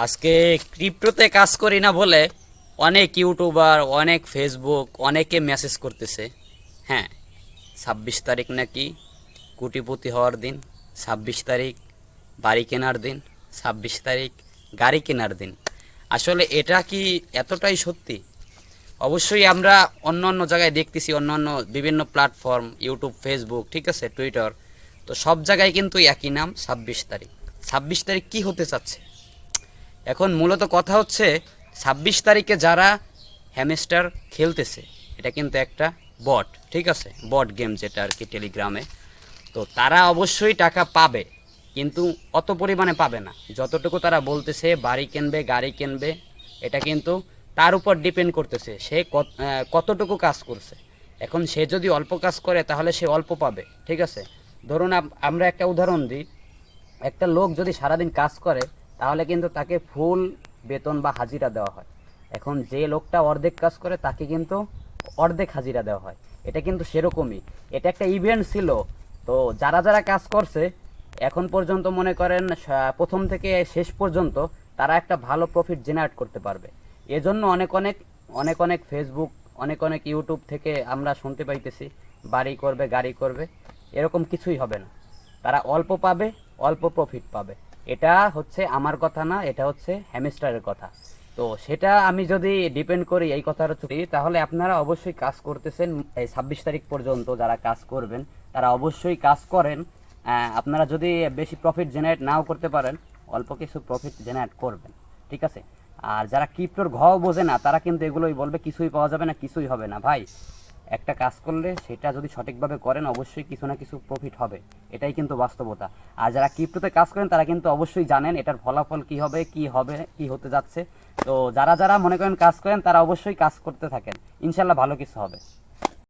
আজকে ক্রিপ্টোতে কাজ করি না বলে অনেক ইউটিউবার, অনেক ফেসবুক, অনেকে মেসেজ করতেছে। হ্যাঁ, 26 তারিখ নাকি কোটিপতি হওয়ার দিন, 26 তারিখ বাড়ি কেনার দিন, 26 তারিখ গাড়ি কেনার দিন। আসলে এটা কি এতটাই সত্যি? অবশ্যই আমরা অন্য অন্য জায়গায় দেখতেছি, অন্য অন্য বিভিন্ন প্ল্যাটফর্ম, ইউটিউব, ফেসবুক, ঠিক আছে, টুইটার, তো সব জায়গায় কিন্তু একই নাম 26 তারিখ। 26 তারিখ কী হতে চাচ্ছে? এখন মূলত কথা হচ্ছে 26 তারিখে যারা হ্যামস্টার খেলতেছে, এটা কিন্তু একটা বট, ঠিক আছে, বট গেম যেটা আর কি টেলিগ্রামে। তো তারা অবশ্যই টাকা পাবে, কিন্তু অত পরিমাণে পাবে না যতটুকু তারা বলতেছে। বাড়ি কিনবে, গাড়ি কিনবে, এটা কিন্তু তার উপর ডিপেন্ড করতেছে সে কতটুকু কাজ করছে। এখন সে যদি অল্প কাজ করে তাহলে সে অল্প পাবে, ঠিক আছে। ধরুন আমরা একটা উদাহরণ দিই, একটা লোক যদি সারাদিন কাজ করে তাহলে কিন্তু তাকে ফুল বেতন বা হাজিরা দেওয়া হয়। এখন যে লোকটা অর্ধেক কাজ করে তাকে কিন্তু অর্ধেক হাজিরা দেওয়া হয়। এটা কিন্তু সেরকমই, এটা একটা ইভেন্ট ছিল। তো যারা যারা কাজ করছে এখন পর্যন্ত, মনে করেন প্রথম থেকে শেষ পর্যন্ত, তারা একটা ভালো প্রফিট জেনারেট করতে পারবে। এজন্য অনেক অনেক অনেক অনেক ফেসবুক, অনেক অনেক ইউটিউব থেকে আমরা শুনতে পাইতেছি বাড়ি করবে, গাড়ি করবে। এরকম কিছুই হবে না, তারা অল্প পাবে, অল্প প্রফিট পাবে। এটা হচ্ছে আমার কথা না, এটা হচ্ছে হ্যামস্টারের কথা। তো সেটা আমি যদি ডিপেন্ড করি এই কথার উপরে, তাহলে আপনারা অবশ্যই কাজ করতেছেন। এই 26 তারিখ পর্যন্ত যারা কাজ করবেন তারা অবশ্যই কাজ করেন। আপনারা যদি বেশি প্রফিট জেনারেট নাও করতে পারেন, অল্প কিছু প্রফিট জেনারেট করবেন, ঠিক আছে। আর যারা ক্রিপ্টোর ঘ বোঝে না তারা কিন্তু এগুলোই বলবে কিছুই পাওয়া যাবে না, কিছুই হবে না। ভাই, একটা কাজ করলে সেটা যদি সঠিকভাবে করেন অবশ্যই কিছু না কিছু প্রফিট হবে, এটাই কিন্তু বাস্তবতা। আর যারা ক্রিপ্টোতে কাজ করেন তারা কিন্তু অবশ্যই জানেন এটার ফলাফল কি হবে, কি হতে যাচ্ছে। তো যারা যারা মনে করেন কাজ করেন তারা অবশ্যই কাজ করতে থাকেন, ইনশাল্লাহ ভালো কিছু হবে।